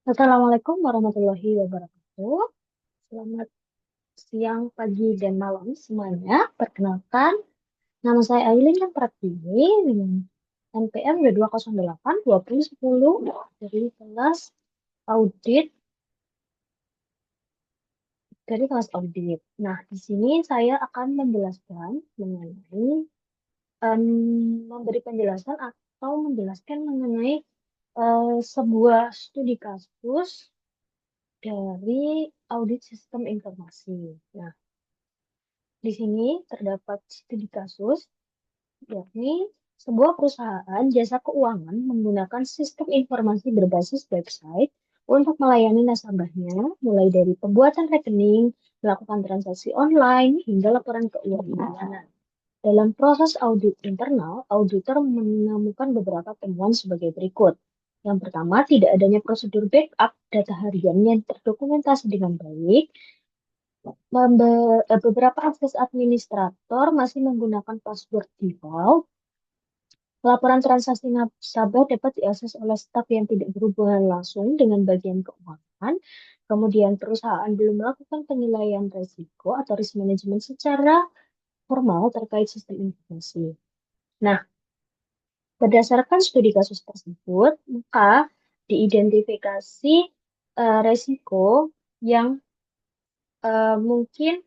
Assalamualaikum warahmatullahi wabarakatuh. Selamat siang, pagi, dan malam semuanya. Perkenalkan, nama saya Aileen yang Pratiwi dengan NPM 2208 2010 dari kelas audit Nah, di sini saya akan menjelaskan mengenai em, memberi penjelasan atau menjelaskan mengenai sebuah studi kasus dari audit sistem informasi. Nah, di sini terdapat studi kasus, yakni sebuah perusahaan jasa keuangan menggunakan sistem informasi berbasis website untuk melayani nasabahnya, mulai dari pembuatan rekening, melakukan transaksi online, hingga laporan keuangan. Dalam proses audit internal, auditor menemukan beberapa temuan sebagai berikut. Yang pertama, tidak adanya prosedur backup data harian yang terdokumentasi dengan baik. Beberapa akses administrator masih menggunakan password default. Laporan transaksi nasabah dapat diakses oleh staf yang tidak berhubungan langsung dengan bagian keuangan. Kemudian perusahaan belum melakukan penilaian risiko atau risk management secara formal terkait sistem informasi. Nah, berdasarkan studi kasus tersebut, maka diidentifikasi risiko yang mungkin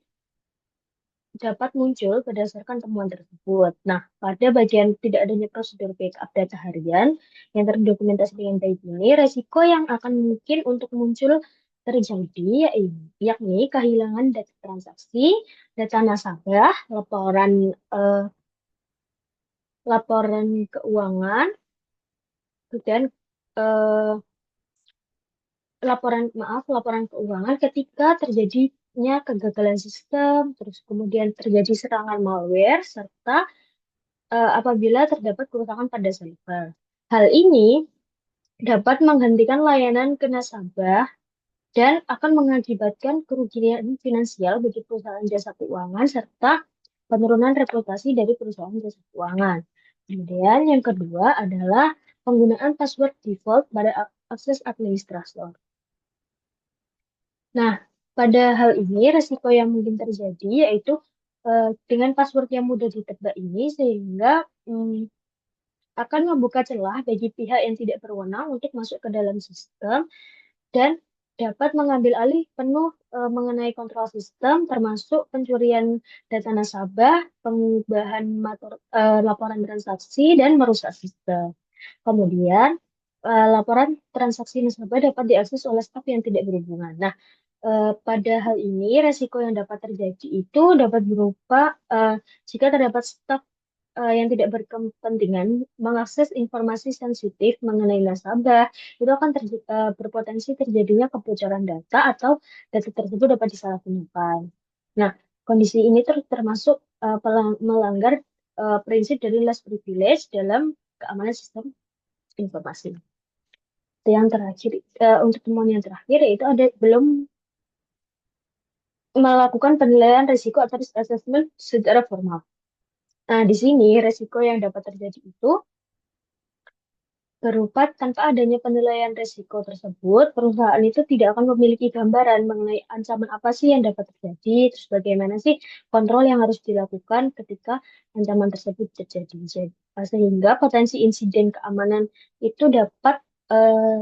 dapat muncul berdasarkan temuan tersebut. Nah, pada bagian tidak adanya prosedur backup data harian yang terdokumentasi dengan baik ini, resiko yang akan mungkin untuk muncul terjadi yakni kehilangan data transaksi, data nasabah, eh, laporan keuangan, dan eh, laporan keuangan ketika terjadinya kegagalan sistem, terus kemudian terjadi serangan malware, serta apabila terdapat kerusakan pada server. Hal ini dapat menghentikan layanan ke nasabah dan akan mengakibatkan kerugian finansial bagi perusahaan jasa keuangan serta penurunan reputasi dari perusahaan jasa keuangan. Kemudian yang kedua adalah penggunaan password default pada akses administrator. Nah, pada hal ini resiko yang mungkin terjadi yaitu dengan password yang mudah ditebak ini sehingga akan membuka celah bagi pihak yang tidak berwenang untuk masuk ke dalam sistem dan dapat mengambil alih penuh mengenai kontrol sistem, termasuk pencurian data nasabah, pengubahan laporan transaksi, dan merusak sistem. Kemudian, laporan transaksi nasabah dapat diakses oleh staf yang tidak berhubungan. Nah, pada hal ini, resiko yang dapat terjadi itu dapat berupa jika terdapat staf yang tidak berkepentingan mengakses informasi sensitif mengenai nasabah, itu akan berpotensi terjadinya kebocoran data atau data tersebut dapat disalahgunakan. Nah, kondisi ini termasuk melanggar prinsip dari less privilege dalam keamanan sistem informasi. Yang terakhir, untuk temuan yang terakhir yaitu ada belum melakukan penilaian risiko atau risk assessment secara formal. Nah, di sini risiko yang dapat terjadi itu berupa tanpa adanya penilaian risiko tersebut, perusahaan itu tidak akan memiliki gambaran mengenai ancaman apa sih yang dapat terjadi, terus bagaimana sih kontrol yang harus dilakukan ketika ancaman tersebut terjadi. Sehingga potensi insiden keamanan itu dapat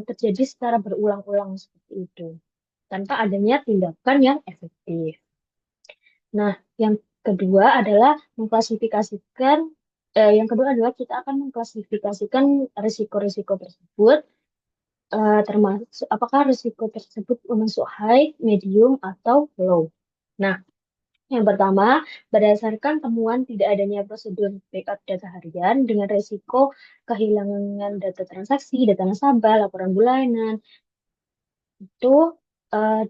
terjadi secara berulang-ulang seperti itu, tanpa adanya tindakan yang efektif. Nah, yang kedua adalah mengklasifikasikan, yang kedua adalah kita akan mengklasifikasikan risiko-risiko tersebut, termasuk apakah risiko tersebut masuk high, medium, atau low. Nah, yang pertama, berdasarkan temuan tidak adanya prosedur backup data harian dengan risiko kehilangan data transaksi, data nasabah, laporan bulanan, itu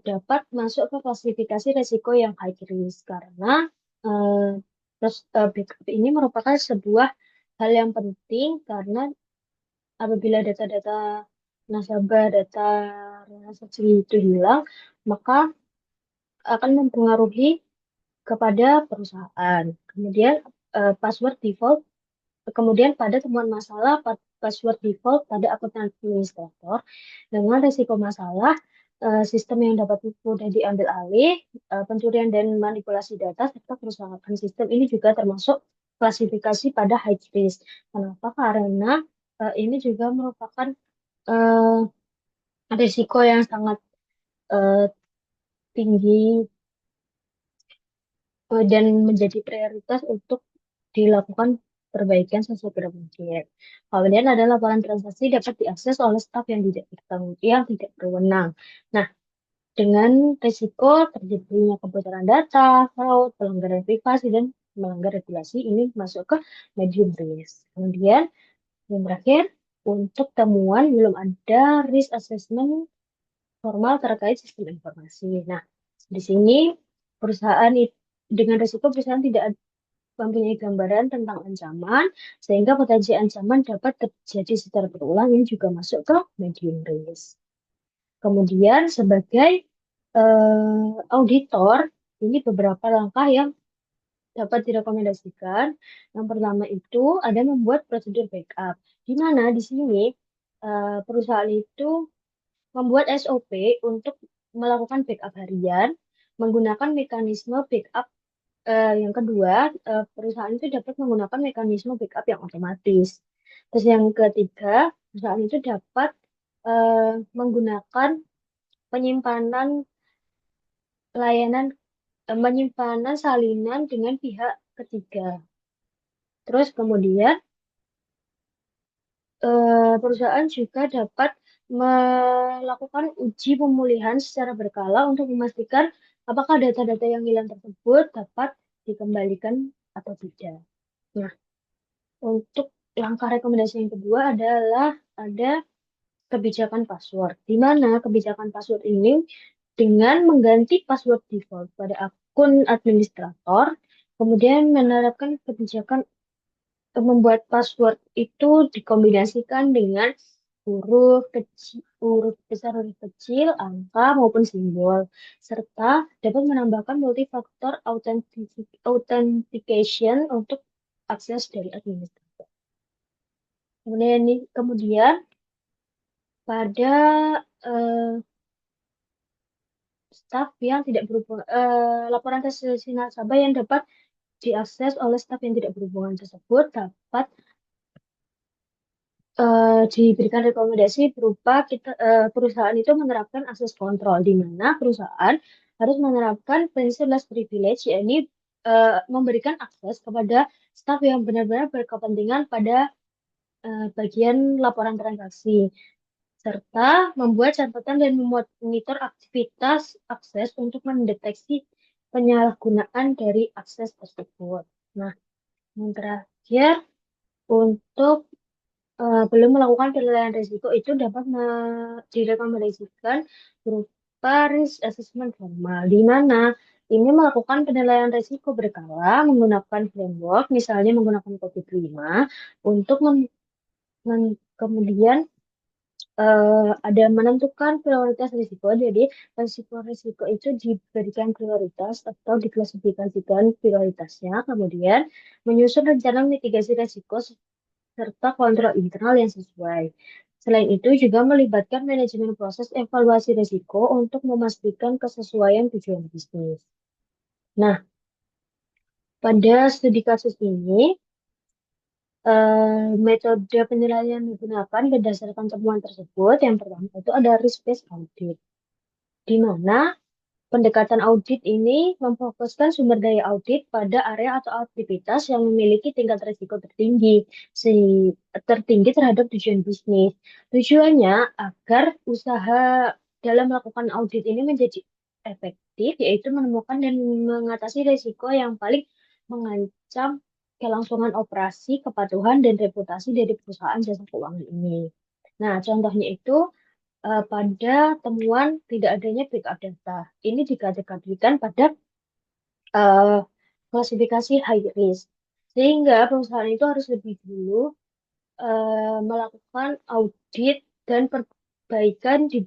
dapat masuk ke klasifikasi risiko yang high risk karena eh, terus backup ini merupakan sebuah hal yang penting karena apabila data-data nasabah, data transaksi itu hilang, maka akan mempengaruhi kepada perusahaan. Kemudian password default, kemudian pada temuan masalah password default pada akun administrator dengan risiko masalah sistem yang dapat mudah diambil alih, pencurian dan manipulasi data, serta kerusakan sistem. Ini juga termasuk klasifikasi pada high risk. Kenapa? Karena ini juga merupakan eh, risiko yang sangat eh, tinggi dan menjadi prioritas untuk dilakukan perbaikan sesegera mungkin. Kemudian ada laporan transaksi dapat diakses oleh staf yang tidak berwenang. Nah, dengan risiko terjadinya kebocoran data, fraud, pelanggaran privasi, dan melanggar regulasi ini masuk ke medium risk. Kemudian yang terakhir, untuk temuan belum ada risk assessment formal terkait sistem informasi. Nah, di sini perusahaan dengan risiko perusahaan tidak mempunyai gambaran tentang ancaman, sehingga potensi ancaman dapat terjadi secara berulang ini juga masuk ke medium risk. Kemudian sebagai auditor, ini beberapa langkah yang dapat direkomendasikan. Yang pertama itu ada membuat prosedur backup, di mana di sini perusahaan itu membuat SOP untuk melakukan backup harian menggunakan mekanisme backup. Yang kedua, perusahaan itu dapat menggunakan mekanisme backup yang otomatis. Terus yang ketiga, perusahaan itu dapat menggunakan penyimpanan layanan penyimpanan salinan dengan pihak ketiga. Terus kemudian perusahaan juga dapat melakukan uji pemulihan secara berkala untuk memastikan apakah data-data yang hilang tersebut dapat dikembalikan atau tidak. Nah, untuk langkah rekomendasi yang kedua adalah ada kebijakan password, di mana kebijakan password ini dengan mengganti password default pada akun administrator, kemudian menerapkan kebijakan membuat password itu dikombinasikan dengan huruf kecil, huruf besar, huruf kecil, angka maupun simbol, serta dapat menambahkan multifaktor authentication untuk akses dari administrator. Kemudian pada eh, staf yang tidak berhubungan, laporan transaksi nasabah yang dapat diakses oleh staf yang tidak berhubungan tersebut dapat diberikan rekomendasi berupa perusahaan itu menerapkan akses kontrol, di mana perusahaan harus menerapkan prinsip last privilege, yakni memberikan akses kepada staf yang benar-benar berkepentingan pada bagian laporan transaksi, serta membuat catatan dan memonitor aktivitas akses untuk mendeteksi penyalahgunaan dari akses tersebut. Nah, yang terakhir, untuk belum melakukan penilaian risiko itu dapat direkomendasikan berupa risk assessment formal, di mana ini melakukan penilaian risiko berkala menggunakan framework, misalnya menggunakan COVID-5, untuk kemudian ada menentukan prioritas risiko. Jadi, risiko-risiko itu diberikan prioritas atau diklasifikasikan prioritasnya, kemudian menyusun rencana mitigasi risiko serta kontrol internal yang sesuai. Selain itu, juga melibatkan manajemen proses evaluasi risiko untuk memastikan kesesuaian tujuan bisnis. Nah, pada studi kasus ini, metode penilaian yang digunakan berdasarkan temuan tersebut. Yang pertama itu ada risk-based audit, di mana pendekatan audit ini memfokuskan sumber daya audit pada area atau aktivitas yang memiliki tingkat risiko tertinggi, tertinggi terhadap tujuan bisnis. Tujuannya agar usaha dalam melakukan audit ini menjadi efektif, yaitu menemukan dan mengatasi risiko yang paling mengancam kelangsungan operasi, kepatuhan, dan reputasi dari perusahaan jasa keuangan ini. Nah, contohnya itu pada temuan tidak adanya backup data. Ini dikategorikan pada eh, klasifikasi high risk. Sehingga perusahaan itu harus lebih dulu melakukan audit dan perbaikan di,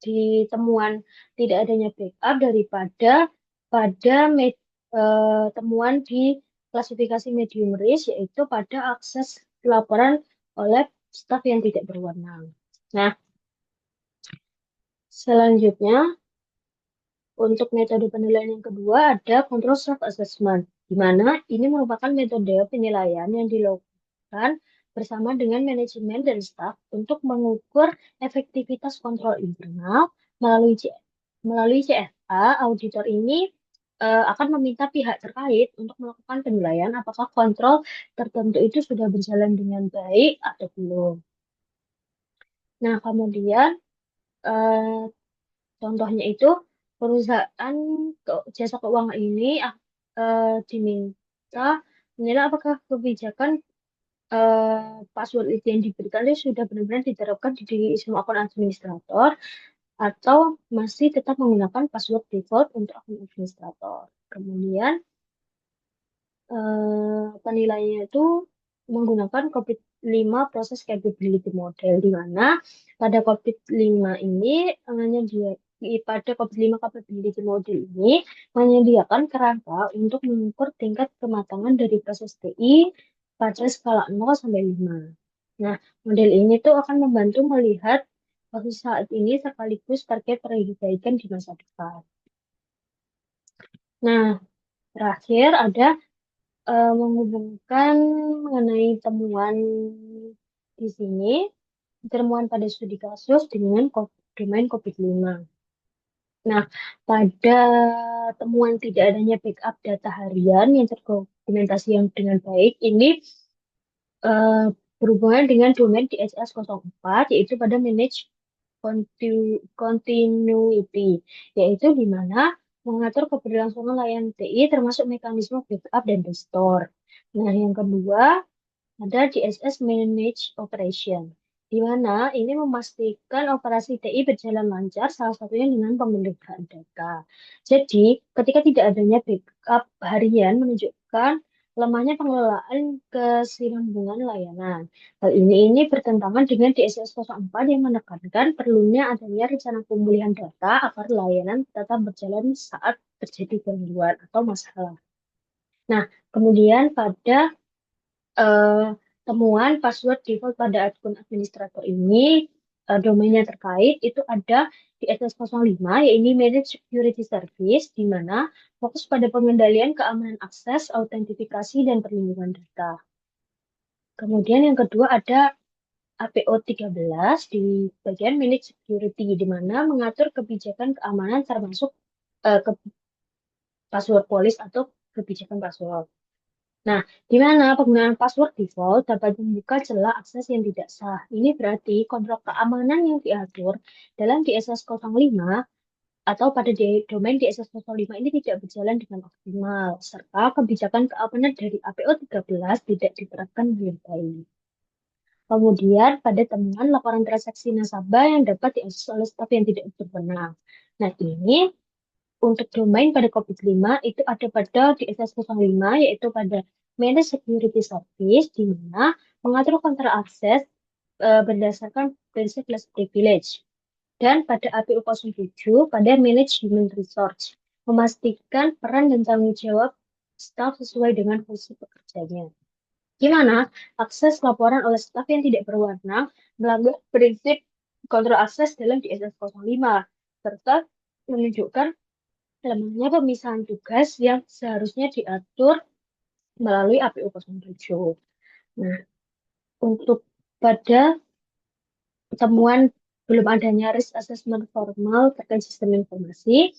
di temuan tidak adanya backup daripada pada temuan di klasifikasi medium risk, yaitu pada akses laporan oleh staf yang tidak berwenang. Nah, selanjutnya untuk metode penilaian yang kedua ada control self assessment, di mana ini merupakan metode penilaian yang dilakukan bersama dengan manajemen dan staf untuk mengukur efektivitas kontrol internal melalui melalui CFA. Auditor ini akan meminta pihak terkait untuk melakukan penilaian apakah kontrol tertentu itu sudah berjalan dengan baik atau belum. Nah, kemudian eh, contohnya itu perusahaan jasa keuangan ini diminta menilai apakah kebijakan password itu yang diberikan itu sudah benar-benar diterapkan di semua akun administrator atau masih tetap menggunakan password default untuk akun administrator. Kemudian penilaiannya itu menggunakan COVID-5 proses capability model, di mana pada COVID-5 ini hanya dia pada COVID-5 capability model ini menyediakan kerangka untuk mengukur tingkat kematangan dari proses TI pada skala 0 sampai 5. Nah, model ini tuh akan membantu melihat posisi saat ini sekaligus target perbaikan di masa depan. Nah, terakhir ada menghubungkan mengenai temuan di sini, temuan pada studi kasus dengan domain COVID-5. Nah, pada temuan tidak adanya backup data harian yang terdokumentasi yang dengan baik, ini eh, berhubungan dengan domain DSS04, yaitu pada manage continuity, yaitu di mana mengatur keberlangsungan layanan TI termasuk mekanisme backup dan restore. Nah, yang kedua ada DSS Manage Operation, di mana ini memastikan operasi TI berjalan lancar, salah satunya dengan pemeliharaan data. Jadi, ketika tidak adanya backup harian menunjukkan lemahnya pengelolaan kesinambungan layanan. Hal ini bertentangan dengan DSS 04 yang menekankan perlunya adanya rencana pemulihan data agar layanan tetap berjalan saat terjadi gangguan atau masalah. Nah, kemudian pada eh, temuan password default pada akun administrator ini, domainnya terkait itu ada di SS05, yaitu Managed Security Service, di mana fokus pada pengendalian keamanan akses, autentifikasi, dan perlindungan data. Kemudian yang kedua ada APO 13 di bagian Managed Security, di mana mengatur kebijakan keamanan termasuk ke password policy atau kebijakan password. Nah, di mana penggunaan password default dapat membuka celah akses yang tidak sah. Ini berarti kontrol keamanan yang diatur dalam DSS 05 atau pada domain DSS 05 ini tidak berjalan dengan optimal, serta kebijakan keamanan dari APO 13 tidak diterapkan dengan baik. Kemudian, pada temuan laporan transaksi nasabah yang dapat diakses oleh staf yang tidak berwenang. Nah, ini untuk domain pada COVID-5 itu ada pada DSS 05, yaitu pada Managed Security Service, di mana mengatur kontrol akses berdasarkan prinsip less privilege. Dan pada APU 07 pada Manage Human Resource, memastikan peran dan tanggung jawab staf sesuai dengan fungsi pekerjanya. Gimana akses laporan oleh staf yang tidak berwenang melanggar prinsip kontrol akses dalam DSS 05, serta menunjukkan lemahnya pemisahan tugas yang seharusnya diatur melalui APU 07. Nah, untuk pada temuan belum adanya risk assessment formal terkait sistem informasi,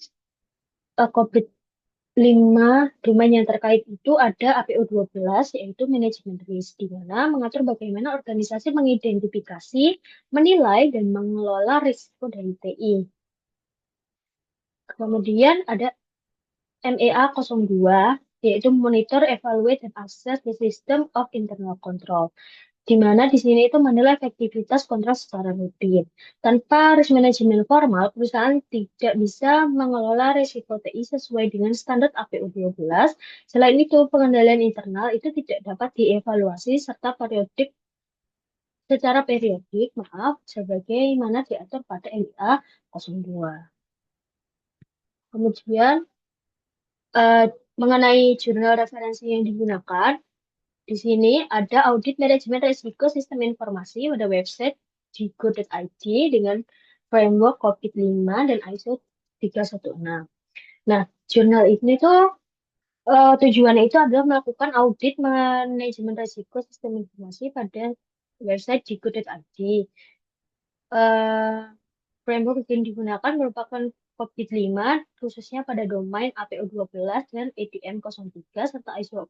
COVID-5 domain yang terkait itu ada APU 12, yaitu manajemen risk, di mana mengatur bagaimana organisasi mengidentifikasi, menilai, dan mengelola risiko dari TI. Kemudian ada MEA 02, yaitu Monitor, Evaluate, dan Assess the System of Internal Control, di mana di sini itu menilai efektivitas kontrol secara rutin. Tanpa risk management formal, perusahaan tidak bisa mengelola risiko TI sesuai dengan standar APU 12. Selain itu, pengendalian internal itu tidak dapat dievaluasi secara periodik, sebagaimana diatur pada MEA 02. Kemudian, mengenai jurnal referensi yang digunakan, Di sini ada audit manajemen risiko sistem informasi pada website jigo.id dengan framework COVID-5 dan ISO 316. Nah, jurnal ini tuh tujuannya itu adalah melakukan audit manajemen risiko sistem informasi pada website jigo.id. Eh, Framework yang digunakan merupakan COVID-5, khususnya pada domain APO12 dan ADM03, serta ISO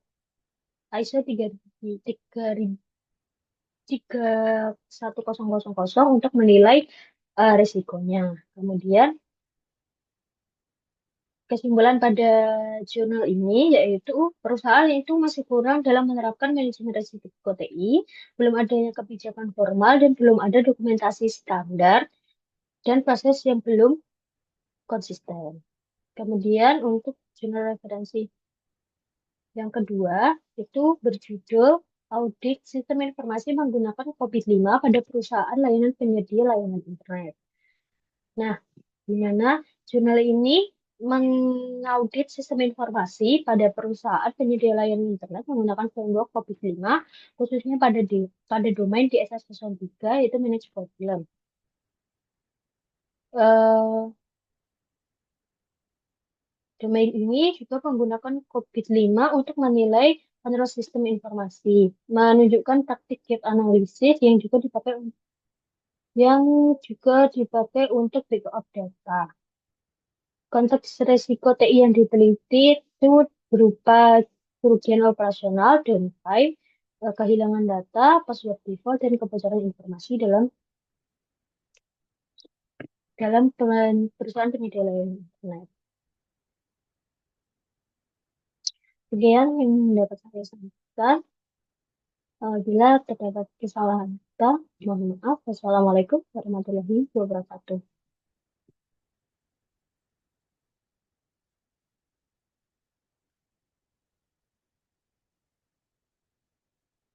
31000 untuk menilai risikonya. Kemudian, kesimpulan pada jurnal ini yaitu perusahaan itu masih kurang dalam menerapkan manajemen risiko TI, belum adanya kebijakan formal dan belum ada dokumentasi standar dan proses yang belum konsisten. Kemudian untuk jurnal referensi yang kedua itu berjudul Audit Sistem Informasi Menggunakan COVID-5 pada Perusahaan Layanan Penyedia Layanan Internet. Nah, di mana jurnal ini mengaudit sistem informasi pada perusahaan penyedia layanan internet menggunakan framework COVID-5, khususnya pada domain DSS03, yaitu Manage Problem. Eh, Domain ini juga menggunakan COVID-5 untuk menilai penerus sistem informasi, menunjukkan taktik gap analisis yang juga dipakai untuk backup data. Konteks risiko TI yang diteliti itu berupa kerugian operasional, downtime, kehilangan data, password default, dan kebocoran informasi dalam dalam perusahaan penyedia layanan internet. Sekian yang dapat saya sampaikan. Bila terdapat kesalahan kata, mohon maaf. Wassalamualaikum warahmatullahi wabarakatuh.